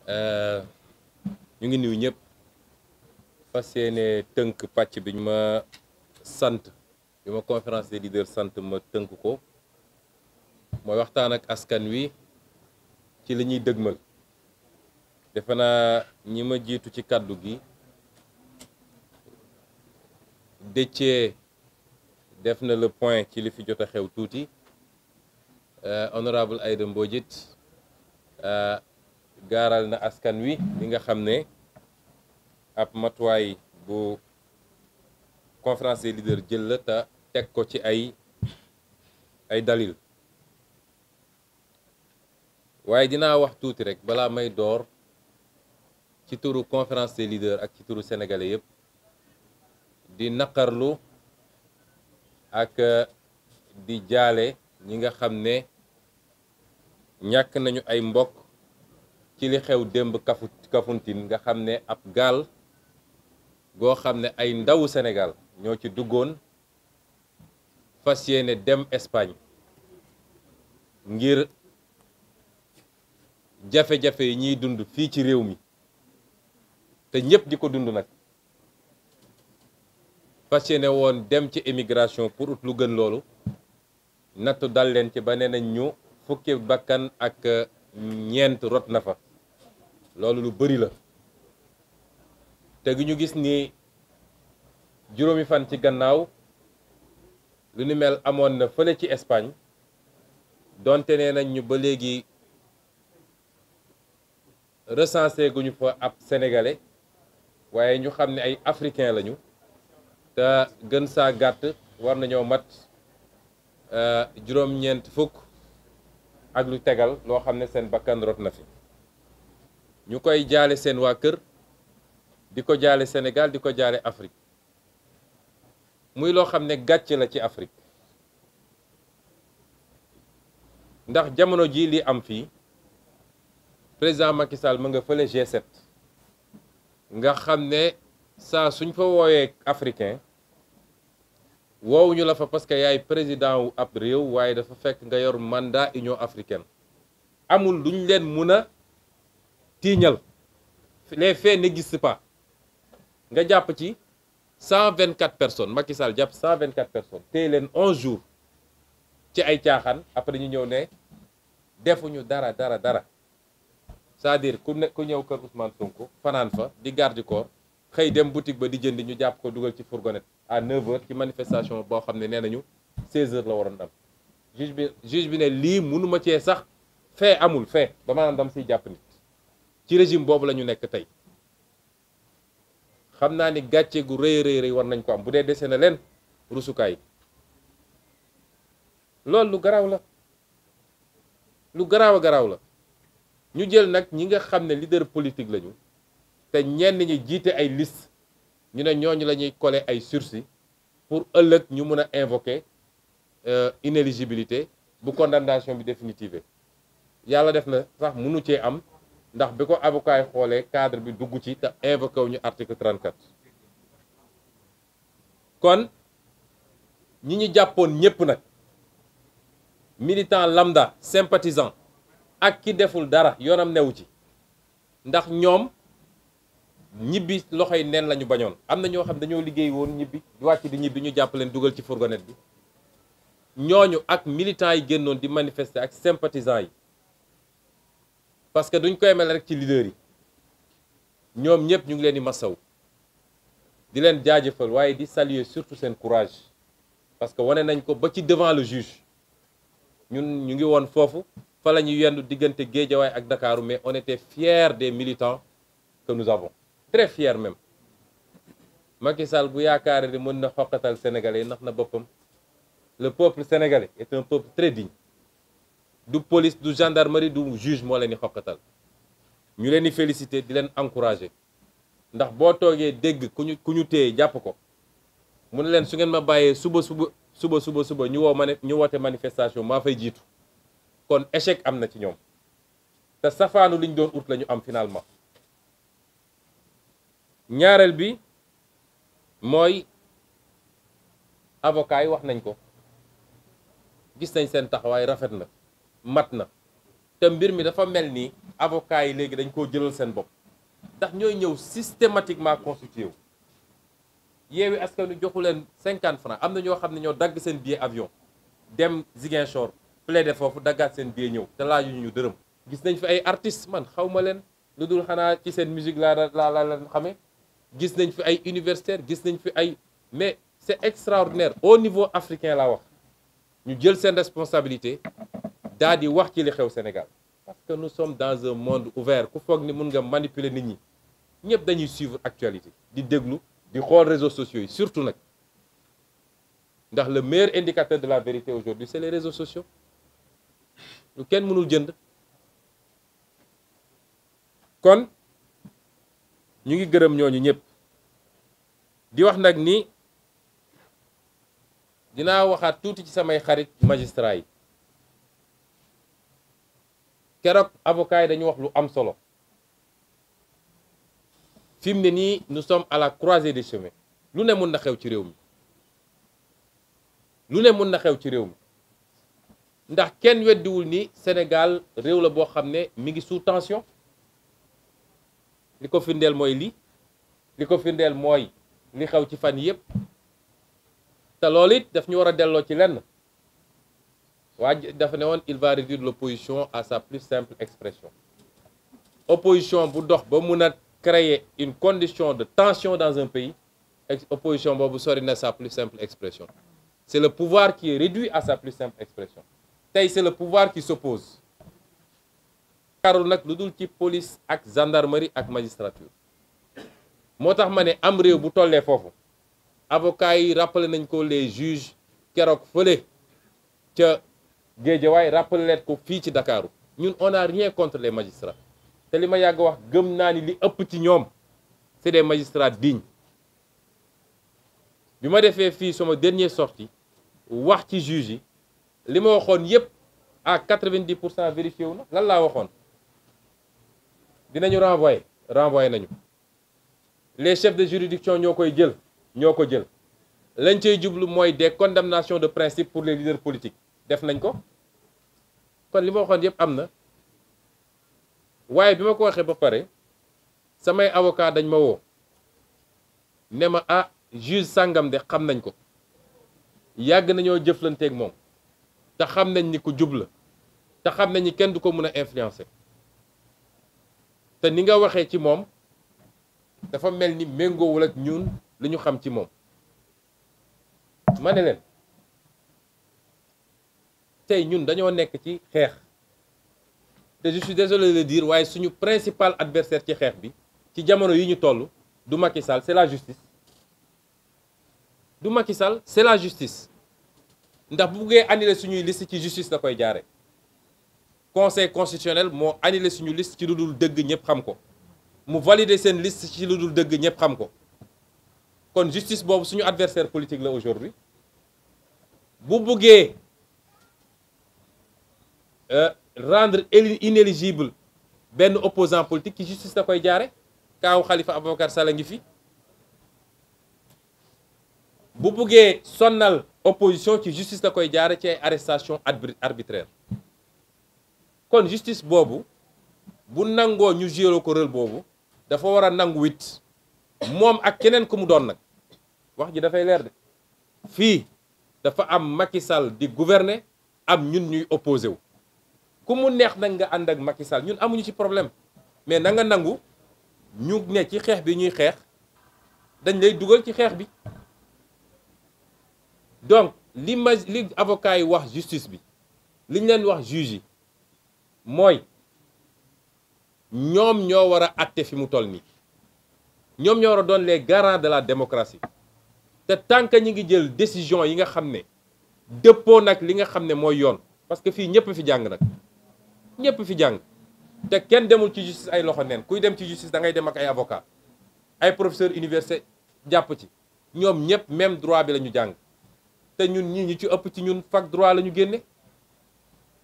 Euh, ñu ngi nuyu ñëpp fas yéene tënk pàcc bi ñu ma sant bi ma conférence des leaders sant ma tënk ko mooy waxtaan ak askan wi ci li ñuy dëgmal. defe naa ñi ma jiitu ci kàddu gi Déthié def na le point ci li fi jot a xew tuuti. Honorable Aïda Mbodj gaaral na askan wi li nga xam ne ab matuwaay bu conférence des leaders jël la te teg ko ci ay dalil. waaye dinaa wax tuuti rek balaa may door ci turu conférence des leaders ak ci turu sénégalais yëpp di naqarlu ak di jaale ñi nga xam ne ñàkk nañu ay mbokk ci li xew démb Kafountine nga xam ne ab gaal goo xam ne ay ndawu Sénégal ñoo ci duggoon fas yéene dem Espagne ngir jafe-jafe yi ñuy dund fii ci réew mi te ñëpp di ko dund nag fas yéene woon dem ci émigration pour ut lu gën loolu nattu dal leen ci ba nee nañ ñu fukki bakkan ak ñeent rot na fa. loolu lu bari la te gi ñu gis ni juróomi fan ci gannaaw lu ni mel amoon na fële ci Espagne donte nee nañ ñu ba léegi recensé guñu fa ab sénégalais waaye ñu xam ne ay africain lañu te gën saa gàtt war nañoo mat juróom-ñeent fukk ak lu tegal loo xam ne seen bakkan rot na fi. ñu koy jaale seen waa kër di ko jaale Sénégal di ko jaale Afrique muy loo xam ne gàcce la ci Afrique ndax jamono ji li am fii président Macky Sall mu nga fële G7 nga xam ne saa suñ fa wooyee africain woowuñu la fa parce que yaay président wu ab réew waaye dafa fekk nga yor mandat Union africaine amul luñ leen mun a tiiñal. les faits n'existent pas nga jàpp ci 124 personnes Macky Sall jàpp 124 personnes téye leen 11 jours ci ay caaxaan après ñu ñëw ne defuñu dara c'est-à-dire ku ñëw kër Ousmane Sonko fanaan fa di garde corps xëy dem boutique ba di jëndi ñu jàpp ko dugal ci fourgonnette à 9h ci manifestation boo xam ne nee nañu 16h la waroon am juge bi ne lii mënuma cee sax fait amul fait ba maanaam dam siy jàpp nit. ci régime boobu la ñu nekk tey xam naa ni gàcce gu rëy war nañ ko am bu dee dese na leen rusukaay loolu lu garaaw la lu garaaw la ñu jël nag ñi nga xam ne leader politique lañu te ñenn ñi jiite ay liste ñu ne ñooñu la ñuy coller ay sursis pour ëllëg ñu mën a invoquer inéligibilité bu condamnation bi définitive yàlla def na sax mënu cee am. ndax bi ko avocat yi xoolee cadre bi dugg ci te invoqué wu ñu article 34 kon ñi ñu jàppoon ñépp nag militant lambda sympathisant ak ki deful dara yoonam newu ci ndax ñoom ñibbi loxoy neen lañu bañoon. am na ñoo xam dañoo liggéey woon ñibbi wàcc di ñibbi ñu jàpp leen dugal ci fourgonnette bi ñooñu ak militants yi génnoon di manifester ak sympathisants yi. parce que duñ koy mel rek ci leader yi ñoom ñëpp ñu ngi leen di masaw di leen jaajëfal waaye di saluer surtout seen courage parce que wane nañ ko ba ci devant le juge ñun ñu ngi woon foofu fa la ñu yendu diggante Guédiawaye ak Dakar mais on était fiers des militants que nous avons très fiers même. Macky Sall bu yaakaar ni mën na xoqatal sénégalais ndax na boppam le peuple sénégalais est un peuple très digne. du police du gendarmerie du juge moo leen di xoqatal ñu leen di féliciter di leen encourager ndax boo toogee dégg ku ñu téye jàpp ko mu ne leen su ngeen ma bàyyee suba ñu woote manifestation maa fay jiitu kon échec am na ci ñoom te safaanu liñ doon ut la ñu am finalement. ñaareel bi mooy avocat yi wax nañ ko gis nañ seen taxawaay rafet na mat na te mbir mi dafa mel ni avocats yi léegi dañ koo jëlal seen bopp ndax ñooy ñëw systématiquement constitué wu Yewwi Askan Wi joxu leen 50 francs am na ñoo xam ne ñoo dagg seen billet avion dem Ziguinchor plaider foofu daggaat seen billet ñëw te laajuñu ñu dërëm. gis nañ fi ay artistes man xaw ma leen lu dul xanaa ci seen musique laa leen xamee gis nañ fi ay universitaires gis nañ fi ay mais c'est extraordinaire au niveau africain laa wax ñu jël seen responsabilité daal di wax ci li xew Sénégal parce que nous sommes dans un monde ouvert ku foog ni mun nga manipuler nit ñi ñëpp dañuy suivre actualité di déglu di xool réseaux sociaux yi surtout nag ndax le meilleur indicateur de la vérité aujourd'hui c'est les réseaux sociaux lu kenn mënul jënd. kon ñu ngi gërëm ñooñu ñëpp di wax nag ni dinaa waxaat tuuti ci samay xarit magistrat yi keroog avocat yi dañu wax lu am solo fi mu ne nii nous sommes à la croisée des chemins lu ne mun na xew ci réew mi lu ne mun na xew ci réew mi ndax kenn weddiwul ni Sénégal réew la boo xam ne mi ngi sous tension li ko firndeel mooy li ko firndeel mooy li xew ci fan yépp te loolu it daf ñu war a delloo ci lenn waa dafa ne woon il va réduire l'opposition à sa plus simple expression opposition bu dox ba mun a créer une condition de tension dans un pays opposition boobu sori na sa plus simple expression c'est le pouvoir qui est réduit à sa plus simple expression tey c'est le pouvoir qui s'oppose karul nag lu dul ci police ak gendarmerie ak magistrature moo tax ma ne am réew bu tollee foofu avocats yi rappelé nañ ko les juges keroog fële ca Guédiawaye rappelé leen ko fii ci Dakaaru ñun on n'a rien contre les magistrats te li ma yàgg wax gëm naa ni li ëpp ci ñoom c'est des magistrats dignes bi ma defee fii sama dernière sortie wax ci juges yi li ma waxoon yépp à 90% vérifié wu na lan laa waxoon dinañu renvoyer nañu les chefs de juridiction ñoo koy jël ñoo ko jël lañ cay jublu mooy des condamnations de principe pour les leaders politiques def nañ ko kon li ma waxoon yépp am na waaye bi ma ko waxee ba pare samay avocat dañ ma woo ne ma ah juge sàngam de xam nañ ko yàgg nañoo jëflanteeg moom te xam nañ ni ku jub la te xam nañ ni kenn du ko mën a influencer te ni nga waxee ci moom dafa mel ni méngoowul ak ñun li ñu xam ci moom ma ne leen tey ñun dañoo nekk ci xeex te je suis désolé de le dire waaye suñu principal adversaire ci xeex bi ci jamono yi ñu toll du Macky Sall c'est la justice du Macky Sall c'est la justice ndax bu buggee annuler suñuy liste ci justice la koy jaare conseil constitutionnel moo annulé suñu liste ci lu dul dëgg ñëpp xam ko mu valider seen liste ci lu dul dëgg ñëpp xam ko kon justice boobu suñu adversaire politique la aujourd'hui bu buggee rendre inéligible benn opposant politique ci justice la koy jaare kaaw Khalifa Ababacar Sall ngi fi bu buggee sonnal opposition ci justice la koy jaare ci ay arrestation arbitraire kon justice boobu bu nangoo ñu jouer ko rôle boobu dafa war a nangu wit moom ak keneen ku mu doon nag wax ji dafay leer de fii dafa am Macky Sall di gouverner am ñun ñuy opposé wu ku mu neex nag nga ànd ak Macky Sall ñun amuñu ci problème mais na nga nangu ñu ne ci xeex bi ñuy xeex dañ lay dugal ci xeex bi donc li avocat yi wax justice bi li ñu leen wax juge yi mooy ñoom ñoo war a àtte fi mu toll nii ñoom ñoo war a doon les garants de la démocratie te tant que ñi ngi jël décision yi nga xam ne dëppoo nag li nga xam ne mooy yoon parce que fii ñëpp fi jàng nag ñëpp fi jàng te kenn demul ci justice ay loxo neen kuy dem ci justice da ngay dem ak ay avocat ay professeur université jàpp ci ñoom ñëpp même droit bi la ñu jàng te ñun ñii ñu ci ëpp ci ñun fac droit la ñu génne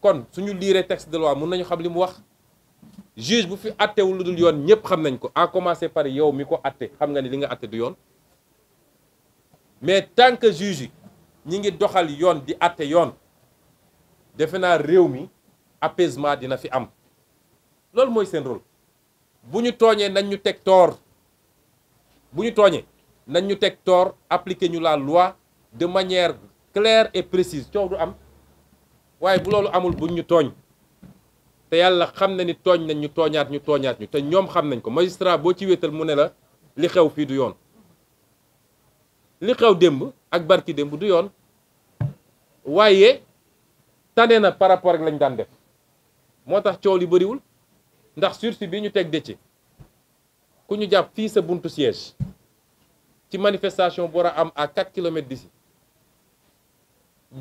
kon suñu liiree texte de loi mun nañu xam li mu wax juge bu fi attewul lu dul yoon ñëpp xam nañ ko à commencer par yow mi ko atte xam nga ni li nga atte du yoon mais tant que juge yi ñi ngi doxal yoon di atte yoon defe naa réew mi apaisement dina fi am loolu mooy seen rôle bu ñu tooñee nañ ñu teg tort bu ñu tooñee nañ ñu teg tort appliquer ñu la loi de manière claire et précise coow du am waaye bu loolu amul buñ ñu tooñ te yàlla xam na ni tooñ nañ ñu tooñaat ñu te ñoom xam nañ ko magistrat boo ci wéetal mu ne la li xew fii du yoon li xew démb ak barki démb du yoon waaye tane na par rapport ak lañ daan def moo tax coow li bëriwul ndax sursis bi ñu teg Déthié ku ñu jàpp fii sa buntu siège ci manifestation bu war a am à 4 kilomètres d'ici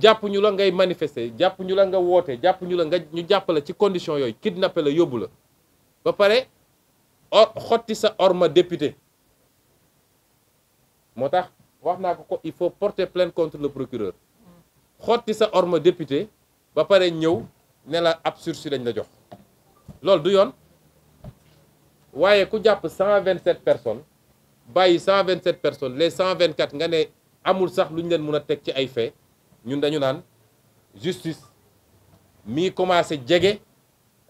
jàpp ñu la ngay manifester jàpp ñu la nga woote jàpp ñu la nga ñu jàpp la ci condition yooyu kidnappé la yóbbu la ba pare xotti sa orma député moo tax wax naa ko il faut porter plainte contre le procureur xotti sa orma député ba pare ñëw ne la ab sursis lañ la jox loolu du yoon waaye ku jàpp 127 personnes bàyyi 127 personnes les 124 nga ne amul sax lu ñu leen mën a teg ci ay faits ñun dañu naan justice mi commencé jege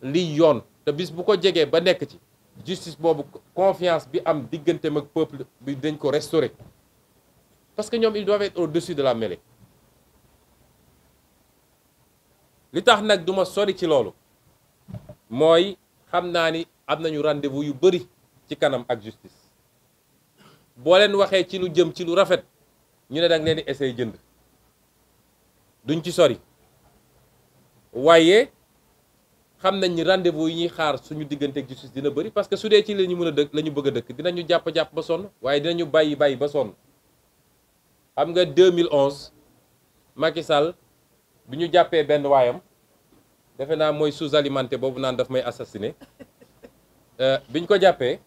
liy yoon te bis bu ko jegee ba nekk ci justice boobu confiance bi am digganteem ak peuple bi dañ ko restaurer parce que ñoom ils doivent être au-dessus de la mêlée li tax nag duma sori ci loolu mooy xam naa ni am nañu rendez-vous yu bari ci kanam ak justice boo leen waxee ci lu jëm ci lu rafet ñu ne danga leen di essayer jënd duñ ci sori waaye xam nañ ni rendez-vous yi ñuy xaar suñu diggante ak justice dina bari parce que su dee ci la ñu mën a dëkk la ñu bëgg a dëkk dinañu jàpp ba sonn waaye dinañu bàyyi ba sonn xam nga 2011 Macky Sall bi ñu jàppee benn waayam defe naa mooy sous-alimenté boobu naan daf may assassiné biñ ko jàppee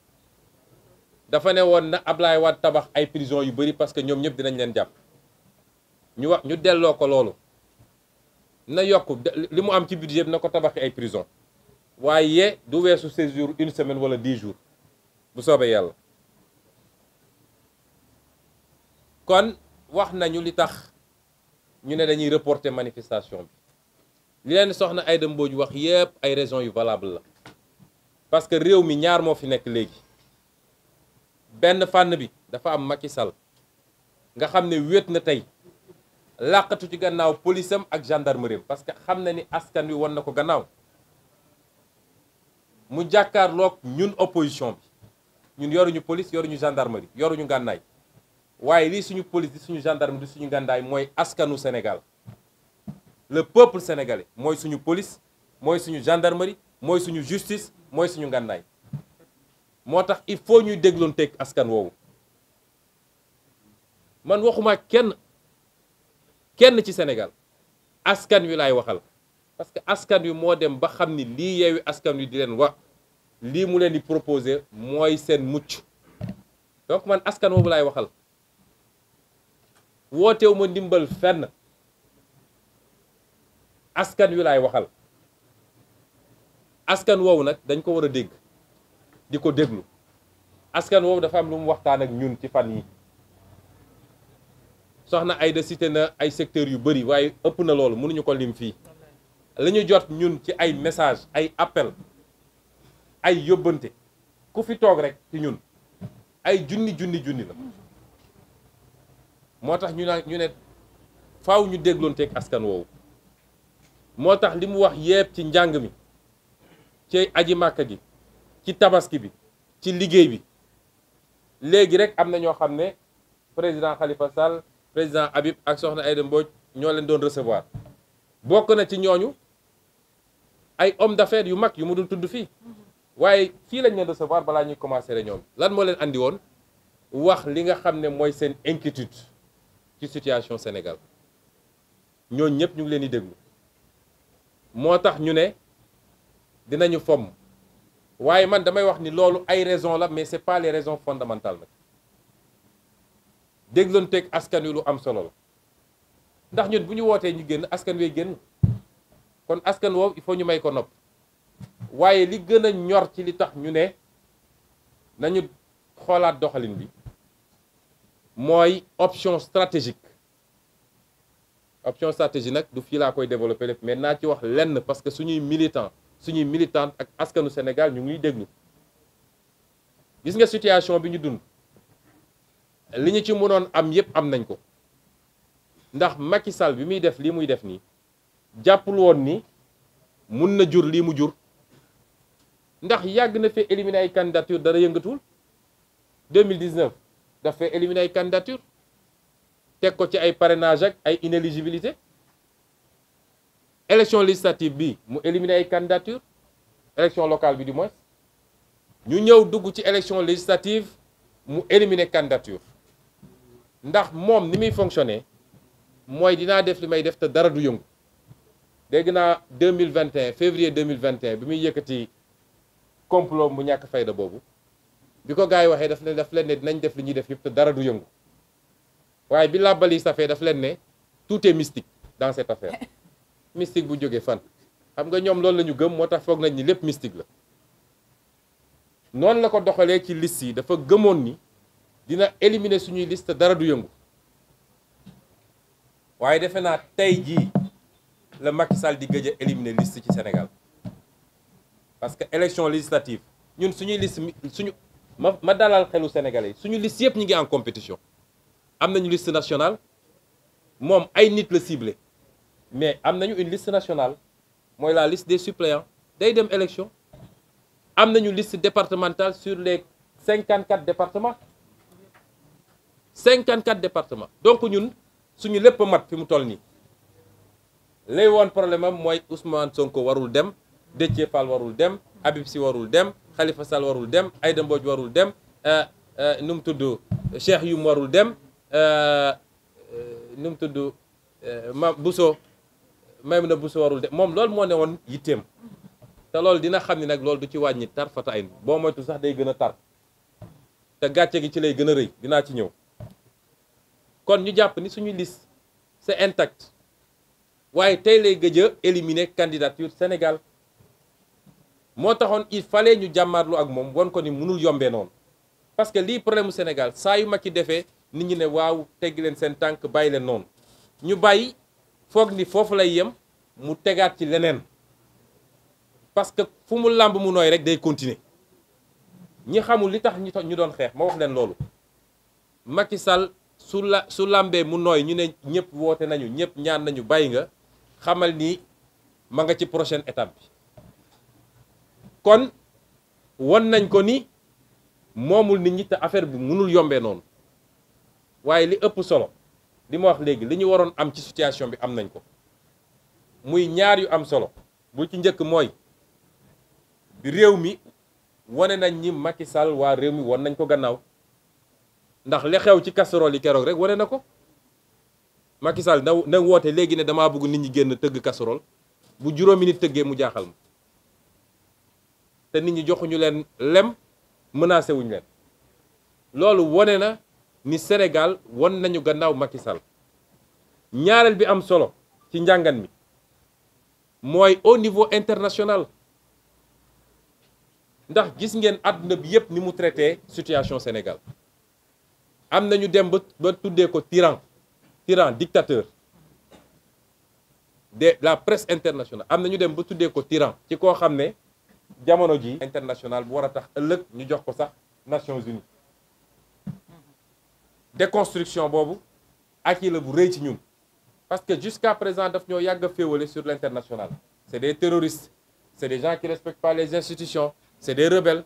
dafa ne woon na Ablaye Wade tabax ay prison yu bari parce que ñoom ñëpp dinañ leen jàpp ñu delloo ko loolu na yokk li mu am ci budget bi na ko tabaxi ay prison waaye du weesu séjour une semaine wala 10 jours bu soobee yàlla kon wax nañu li tax ñu ne dañuy reporter manifestation bi li leen soxna Aïda Mbodj wax yépp ay raisons yu valable la parce que réew mi ñaar moo fi nekk léegi benn fànn bi dafa am Macky Sall nga xam ne wéet na tey làqatu ci gannaaw police am ak gendarmerie parce que xam na ni askan wi won na ko gannaaw mu jàkkaarloog ñun opposition bi ñun yoruñu police yoruñu gendarmerie yoruñu gànnaay waaye lii suñu police di suñu gendarmerie di suñu gànnaay mooy askanu Sénégal le peuple sénégalais mooy suñu police mooy suñu gendarmerie mooy suñu justice mooy suñu gànnaay moo tax il faut ñuy dégloon teg askan woowu man waxuma kenn ci Sénégal askan wi laay waxal parce que askan wi moo dem ba xam ni lii Yewwi Askan Wi di leen wax lii mu leen di proposer mooy seen mucc donc man askan woowu laay waxal wootewu ma ndimbal fenn askan wi laay waxal askan woowu nag dañ ko war a dégg di ko déglu askan woowu dafa am lu mu waxtaan ak ñun ci fan yi soxna Aïda cité na ay secteurs yu bari waaye ëpp na loolu mënuñu ko lim fii la ñu jot ñun ci ay message ay appel ay yóbbante ku fi toog rek ci ñun ay junni la moo tax ñu ne faaw ñu dégloonteeg askan woowu moo tax li mu wax yépp ci njàng mi ci aji màkka gi ci tabaski bi ci liggéey bi léegi rek am na ñoo xam ne président Khalifa Sall président Habib ak soxna Aïda Mbodj ñoo leen doon recevoir bokk na ci ñooñu ay homme d'affaires yu mag yu mu dul tudd fii waaye fii lañ leen recevoir balaa ñuy commencer réunion bi lan moo leen andi woon wax li nga xam ne mooy seen inquiétude ci situation Sénégal ñooñu ñëpp ñu ngi leen di déglu moo tax ñu ne dinañu fomm waaye man damay wax ni loolu ay raison la mais c'est pas les raisons fondamentales nag dégloonteeg askan wi lu am solo la ndax ñun bu ñu wootee ñu génn askan wi génn kon askan woowu il faut ñu may ko nopp waaye li gën a ñor ci li tax ñu ne nañu xoolaat doxalin bi mooy option stratégique option stratégie nag du fii laa koy développer lépp mais naa ci wax lenn parce que suñuy militante ak askanu Sénégal ñu ngi déglu gis nga situation bi ñu dund li ñu ci mënoon am yépp am nañ ko ndax Macky Sall bi muy def lii muy def nii jàppul woon ni mun na jur lii mu jur ndax yàgg na fee éliminer ay candidature dara yëngatul 2019 daf fee éliminer ay candidature teg ko ci ay parrainage ak ay inéligibilité élection législative bi mu éliminer ay candidature élection locale bi du moins ñu ñëw dugg ci élection législative mu éliminer candidature ndax moom ni muy fonctionner mooy dinaa def li may def te dara du yëngu dégg naa 2021 février 2021 bi muy yëkkati complot mu ñàkk fayda boobu bi ko gars yi waxee daf leen ne dinañ def li ñuy def yëpp te dara du yëngu waaye bi làbbali safee daf leen ne tout est mystique dans cette affaire mystique bu jógee fan xam nga ñoom loolu la ñu gëm moo tax foog nañ ni lépp mystique la noonu la ko doxalee ci liste yi dafa gëmoon ni dina éliminer suñuy liste te dara du yëngu waaye defe naa tey jii la Macky Sall di gëj a éliminer liste ci Sénégal parce que élection législative ñun suñuy liste ma dalal xelu Sénégalais yi suñu liste yëpp ñu ngi en compétition am nañu liste nationale moom ay nit la ciblé mais am nañu une liste nationale mooy la liste des suppléants day dem élection am nañu liste départementale sur les 54 départements 54 départements donc ñun suñu lépp mat fi mu toll nii lay woon problème am mooy Ousmane Sonko warul dem Déthié Fall warul dem Habib Sy warul dem Khalifa Sall warul dem Aïda Mbodj warul dem nu mu tudd Cheikh Youm warul dem nu mu tudd Maïmouna Bousso warul dem moom loolu moo ne woon yitteem te loolu dina xam ni nag loolu du ci wàññi tar fata ay boo moytu sax day gën a tar te gàcce gi ci lay gën a rëy dinaa ci ñëw kon ñu jàpp ni suñu liste c'est intact waaye tey lay gëj a éliminer candidature Sénégal moo taxoon il fallait ñu jàmmaarlu ak moom won ko ni mënul yombee noonu parce que lii problème mu Sénégal saa yu Macky defee nit ñi ne waaw teggi leen seen tànk bàyyi leen noonu ñu bàyyi foog ni foofu lay yem mu tegaat ci leneen parce que fu mu làmb mu nooy rek day continuer ñi xamul li tax ñu doon xeex ma wax leen loolu Macky Sall su làmbee mu nooy ñu ne ñëpp woote nañu ñëpp ñaan nañu bàyyi nga xamal ni ma nga ci prochaine étape bi kon won nañ ko ni moomul nit ñi te affaire bi mënul yombee noonu waaye li ëpp solo li ma wax léegi li ñu waroon am ci situation bi am nañ ko muy ñaar yu am solo bu ci njëkk mooy bi réew mi wane nañ ñi Macky Sall waa réew mi won nañ ko gannaaw ndax li xew ci casserole yi keroog rek wane na ko Macky Sall na woote léegi ne damaa bëgg nit ñi génn tëgg casserole bu juróomi nit tëggee mu jaaxal ma te nit ñi joxuñu leen lem menacé wuñu leen loolu wone na ni Sénégal won nañu gannaaw Macky Sall ñaareel bi am solo ci njàngan mi mooy au niveau international ndax gis ngeen àdduna bi yépp ni mu traité situation Sénégal am nañu dem ba tuddee ko tyran dictateur de la presse internationale am nañu dem ba tuddee ko tyran ci koo xam ne jamono ji international bu war a tax ëllëg ñu jox ko sax Nations Unies déconstruction boobu ak yi la bu rëy ci ñun parce que jusqu'à présent daf ñoo yàgg a féewale sur l'international c'est des terroristes c'est des gens qui respectent pas les institutions c'est des rebelles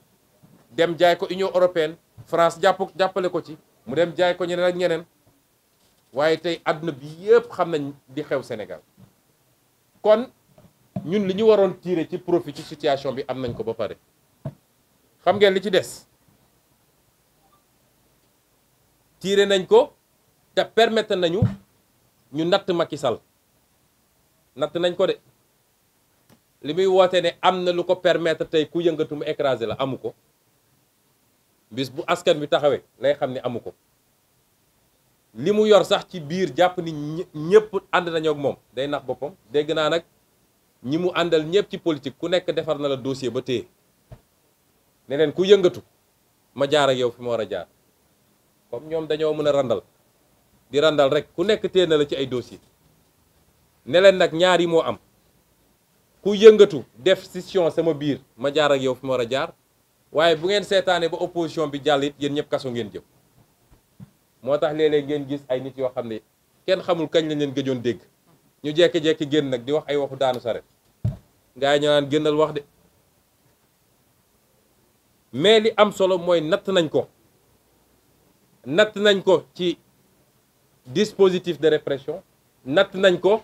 dem jaay ko Union européenne France jàppale ko ci mu dem jaay ko ñeneen ak ñeneen waaye tey àdduna bi yëpp xam nañ di xew Sénégal kon ñun li ñu waroon tirer ci profit ci situation bi am nañ ko ba pare xam ngeen li ci des tirer nañ ko te permettre nañu ñu natt Macky Sall natt nañ ko de li muy woote ne am na lu ko permettre tey ku yëngatu mu écraser la amu ko bis bu askan bi taxawee lay xam ne amu ko li mu yor sax ci biir jàpp ni ñëpp ànd nañoo ak moom day nax boppam dégg naa nag ñi mu àndal ñëpp ci politique ku nekk defar na la dossier ba téye ne leen ku yëngatu ma jaar ak yow fi ma war a jaar comme ñoom dañoo mën a randal di randal rek ku nekk téye na la ci ay dossier ne leen nag ñaar yi moo am ku yëngatu def scission sama biir ma jaar ak yow fi ma war a jaar waaye bu ngeen seetaanee ba opposition bi jàll it yéen ñëpp kaso ngeen jëm. moo tax léeg-léeg ngeen gis ay nit yoo xam ne kenn xamul kañ lañ leen gëjoon dégg ñu jekki-jekki génn nag di wax ay waxu daanu saret gaa yi ñu naan génnal wax de mais li am solo mooy natt nañ ko ci dispositif de répression natt nañ ko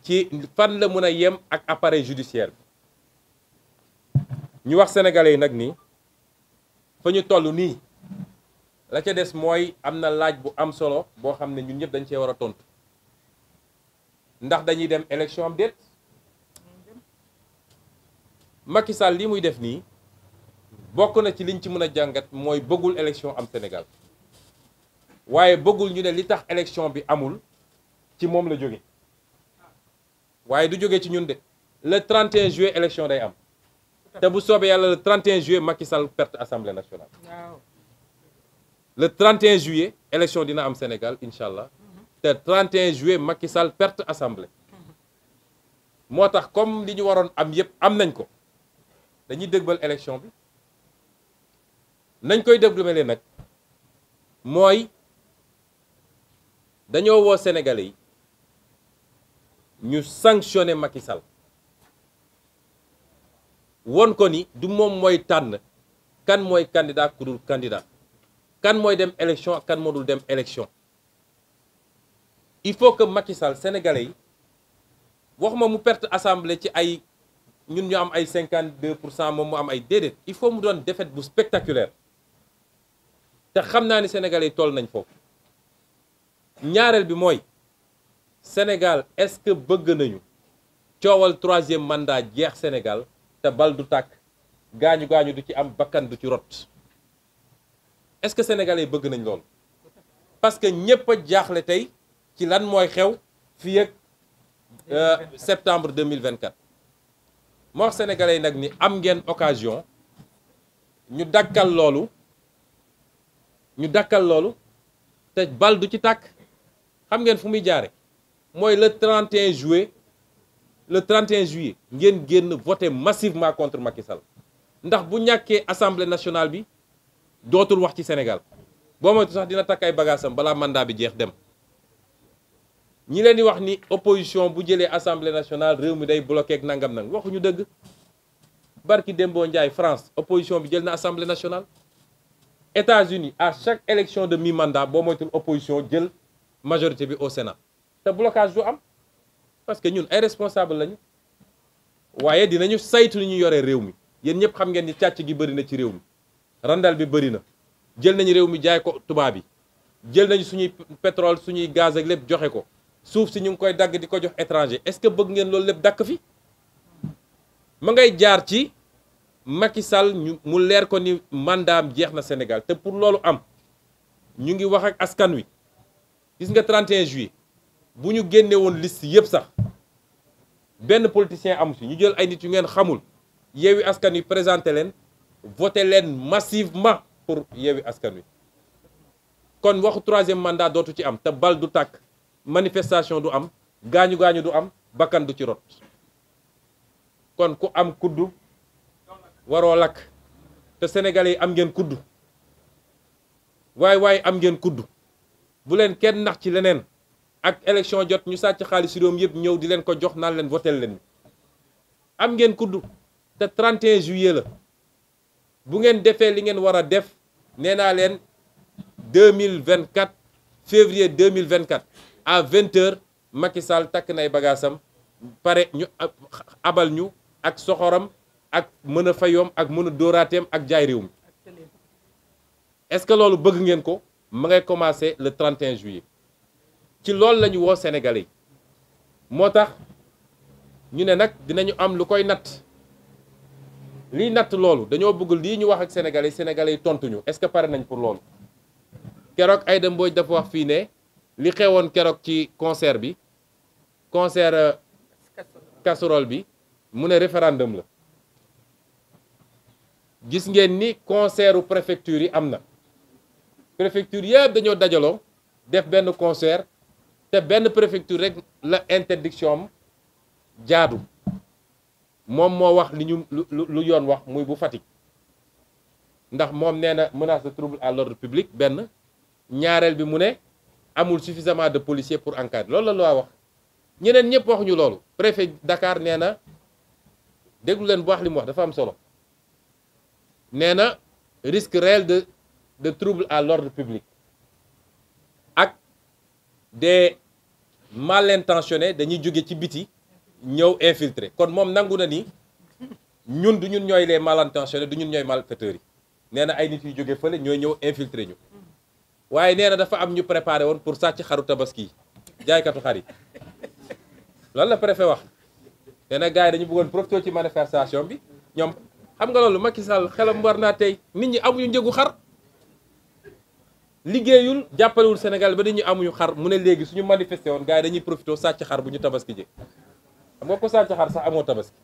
ci fan la mën a yem ak appareil judiciaire bi ñu wax sénégalais yi nag nii fa ñu toll nii la ca des mooy am na laaj bu am solo boo xam ne ñun ñëpp dañ cee war a tontu ndax dañuy dem élection am déet Macky Sall li muy def nii bokk na ci liñ ci mën a jàngat mooy bëggul élection am Sénégal waaye bëggul ñu ne li tax élection bi amul ci moom la jóge waaye du jóge ci ñun de le 31 juillet élection day am te bu soobee yàlla le 31 juillet Macky Sall perte assemblée nationale. Le 31 juillet élection dina am Sénégal incha allah te 31 juillet Macky Sall perte assemblée moo tax comme li ñu waroon am yépp am nañ ko dañuy dëgbal élection bi nañ koy dëgmalee nag mooy dañoo woo Sénégalais yi ñu sanctionner Macky Sall won ko ni du moom mooy tànn kan mooy candidat ku dul candidat. kan mooy dem élection ak kan moo dul dem élection il faut que Macky Sall sénégalais yi waxuma mu perte assemblée ci ay ñun ñu am ay 52% moom mu am ay déedéet il faut mu doon défaite bu spectaculaire te xam naa ni sénégalais yi toll nañ foofu ñaareel bi mooy Sénégal est-ce que bëgg nañu coowal troisième mandat jeex Sénégal te bal du tàkk gaañu gaañu du ci am bakkan du ci rot. Est-ce que sénégalais yi bëgg nañ loolu parce que ñëpp a jaaxle tey ci lan mooy xew fii ak septembre 2024 moo wax sénégalais yi nag ni am ngeen occasion ñu dakkal loolu te bal du ci tàkk xam ngeen fu muy jaare mooy le 31 juillet ngeen génn voter massivement contre Macky Sall ndax bu ñàkkee assemblée nationale bi dootul wax ci Sénégal boo moytu sax dina takk ay bagaasam balaa mandat bi jeex dem ñi leen di wax ni opposition bu jëlee assemblée nationale réew mi day bloqué ak nangam nang waxuñu dëgg barki Dembo Ndiaye France opposition bi jël na assemblée nationale États-Unis à chaque élection de mi-mandat boo moytul opposition jël majorité bi au Sénat te blocage du am parce que ñun ay responsable lañu waaye dinañu saytu ni ñu yoree réew mi yéen ñëpp xam ngeen ni càcc gi bëri na ci réew mi randal bi bëri na jël nañu réew mi jaay ko tubaab yi jël nañu suñuy pétrole suñuy gaz ak lépp joxe ko suuf si ñu ngi koy dagg di ko jox étranger est-ce que bëgg ngeen loolu lépp dakk fi ma ngay jaar ci Macky Sall mu leer ko ni mandaam jeex na Sénégal te pour loolu am ñu ngi wax ak askan wi gis nga 31 juillet bu ñu génne woon liste yëpp sax benn politicien amu si ñu jël ay nit yu ngeen xamul Yewwi Askan Wi présenté leen voté leen massivement pour Yewwi Askan Wi kon waxu troisième mandat dootu ci am te bal du tàkk manifestation du am gaañu gaañu du am bakkan du ci rot kon ku am kuddu waroo lakk te sénégalais yi am ngeen kuddu waaye am ngeen kuddu bu leen kenn nax ci leneen ak élection jot ñu sàcc xaalis réew mi yëpp ñëw di leen ko jox naan leen votel leen am ngeen kuddu te 31 juillet la bu ngeen defee li ngeen war a def nee naa leen 2024 février 2024 à 20h Macky Sall takk nay bagaasam pare ñu abal ñu ak soxoram ak mën a fayoom ak mën a dóoraateem ak jaay réew mi est-ce que loolu bëgg ngeen ko ma ngay commencer le 31 juillet ci loolu la ñu woo Sénégalais yi moo tax ñu ne nag dinañu am lu koy natt liy natt loolu dañoo bëgg lii ñu wax ak sénégalais yi tontuñu est-ce que pare nañ pour loolu keroog Aïda Mbodj dafa wax fii ne li xewoon keroog ci concert bi concert casserole bi mu ne référendum la gis ngeen ni concertu préfecture yi am na préfecture yëpp dañoo dajaloo def benn concert te benn préfecture rek la interdiction am jaadu moom moo wax li ñu lu yoon wax muy bu Fatick ndax moom nee na menace de trouble à l'ordre public benn ñaareel bi mu ne amul suffisamment de policiers pour encadrer loolu la loi wax ñeneen ñëpp waxuñu loolu préfet Dakar nee na déglu leen bu wax li mu wax dafa am solo nee na risque réel de trouble à l'ordre public ak des mal intentionnés dañuy jóge ci biti ñëw infiltrer kon moom nangu na ni ñun du ñun ñooy les mal intentionnés du ñun ñooy malfaiteurs yi nee na ay nit yu jóge fële ñooy ñëw infiltrer ñu waaye nee na dafa am ñu préparé woon pour sàcc xaru tabaski jaaykatu xar yi loolu la préfet wax nee na gars yi dañu bëggoon profité ci manifestation bi ñoom xam nga loolu Macky Sall xelam war naa tey nit ñi amuñu njëgu xar liggéeyul jàppalewul Sénégal ba nit ñi amuñu xar mu ne léegi suñu manifesté woon gars yi dañuy profité sàcc xar bu ñu tabaski ji xam nga ko sàcc xar sax amoo tabaski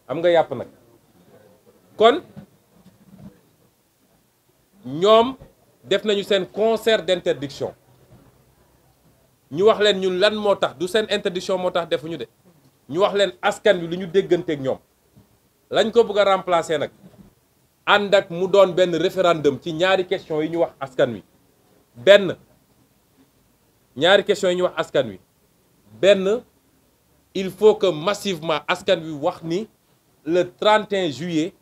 am nga yàpp nag kon ñoom def nañu seen concert d'interdiction ñu wax leen ñun lan moo tax du seen interdiction moo tax defuñu de ñu wax leen askan wi lu ñu dégganteeg ñoom lañ ko bëgg a remplacer nag ànd ak mu doon benn référendum ci ñaari question yi ñu wax askan wi ñaari question yi ñu wax askan wi benn il faut que massivement askan wi wax ni le 31 juillet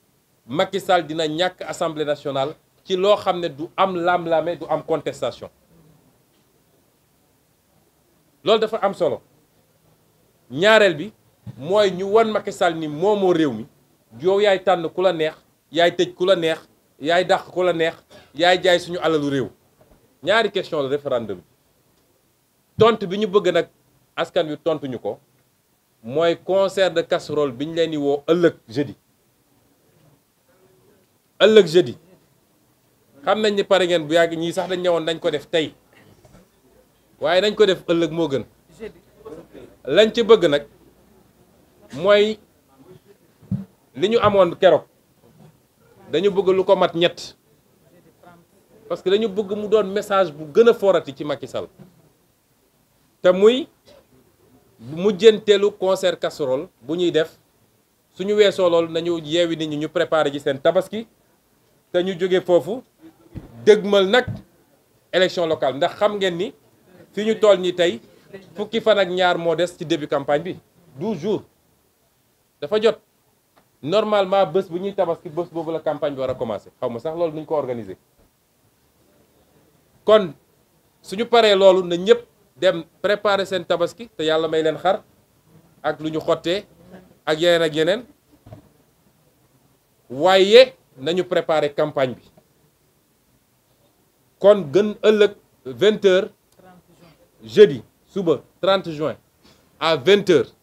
Macky Sall dina ñàkk assemblée nationale ci loo xam ne du am lam-lame du am contestation loolu dafa am solo ñaareel bi mooy ñu won Macky Sall ni moomoo réew mi yow yaay tànn ku la neex yaay tëj ku la neex yaay dàq ku la neex yaay jaay suñu alalu réew ñaari question la référendum bi tontu bi ñu bëgg nag askan wi tontuñu ko mooy concert de casserole bi ñu leen di woo ëllëg jeudi xam nañ ni pare ngeen bu yàgg ñii sax dañ ñëwoon dañ ko def tey waaye nañ ko def ëllëg moo gën lañ ci bëgg nag mooy li ñu amoon keroog dañu bëgg lu ko mat ñett parce que dañu bëgg mu doon message bu gën a forati ci Macky Sall te muy mujjanteelu concert casserole bu ñuy def suñu weesoo loolu nañu yeewi nit ñi ñu préparé ji seen tabaski te ñu jóge foofu dëgmal nag élection locale ndax xam ngeen ni fi ñu toll nii tey fukki fan ak ñaar moo des ci début campagne bi 12 jours dafa jot normalement bés bu ñuy tabaski bés boobu la campagne bi war a commencer xaw ma sax loolu nuñ ko organiser kon suñu paree loolu na ñëpp dem préparer seen tabaski te yàlla may leen xar ak lu ñu xottee ak yeneen waaye nañu préparer campagne bi kon gën ëllëg 20h jeudi suba 30 juin à 20h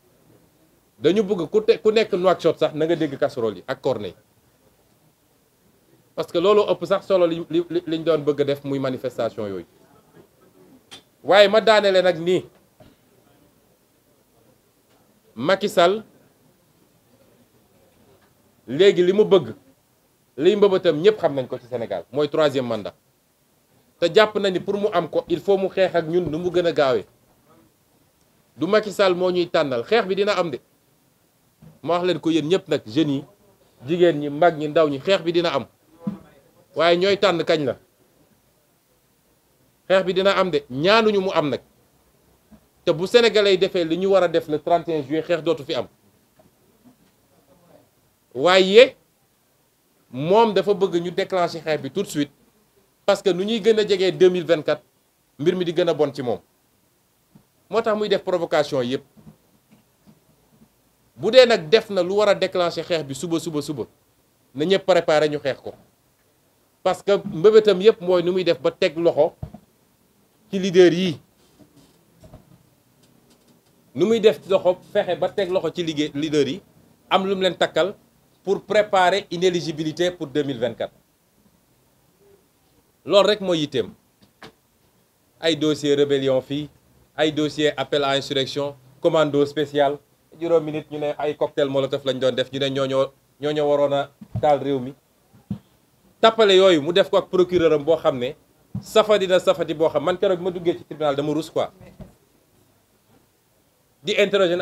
dañu bëgg ku nekk Nouakchott sax na nga dégg casserole yi ak cornet parce que loolu ëpp sax solo liñ doon bëgg a def muy manifestation yooyu waaye ma daanele nag nii Macky Sall léegi li mu bëgg liy mbëbëtam ñëpp xam nañ ko ci Sénégal mooy 3e mandat te jàpp na ni pour mu am ko il faut mu xeex ak ñun nu mu gën a gaawee du Macky Sall moo ñuy tànnal xeex bi dina am de ma wax leen ko yéen ñëpp nag jeunes yi jigéen ñi mag ñi ndaw ñi xeex bi dina am waaye ñooy tànn kañ la xeex bi dina am de ñaanuñu mu am nag te bu sénégalais yi defee li ñu war a def le 31 juillet xeex dootu fi am waaye moom dafa bëgg ñu déclencher xeex bi tout de suite parce que nu ñuy gën a jegee 2024 mbir mi di gën a bon ci moom moo tax muy def provocation yépp bu dee nag def na lu war a déclencher xeex bi suba na ñëpp préparer ñu xeex ko parce que mbébétam yépp mooy nu muy def ba teg loxo ci leader yi nu muy def loxo fexe ba teg loxo ci leader yi am lu mu leen takkal pour préparer inéligibilité pour 2024 loolu rek mooy yitteem ay dossier rébellion fii ay dossier appel à insurrection commando spécial juróomi nit ñu ne ay cocktail molotov lañ doon def ñu ne ñooñoo waroon a taal réew mi tappale yooyu mu def ko ak procureur am boo xam ne safadi na safadi boo xam man keroog ma duggee ci tribunal dama rus quoi di interroger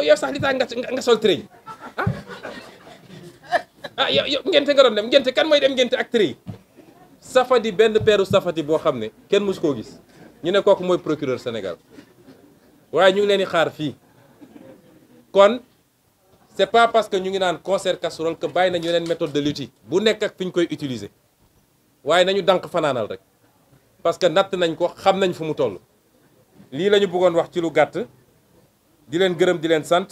yow sax li tax nga sol tërëy yow ngente nga doon dem ngente kan mooy dem ngente ak tërëy safadi benn peeru safadi boo xam ne kenn mësu koo gis ñu ne kooku mooy procureur Sénégal waaye ñu ngi leen di xaar fii kon c'est pas parce que ñu ngi naan concert casserole que bàyyi nañu leen méthode de lutte bu nekk ak fi ñu koy utiliser waaye nañu dànk fanaanal rek parce que natt nañ ko xam nañ fu mu toll lii la ñu bëggoon wax ci lu gàtt di leen gërëm di leen sant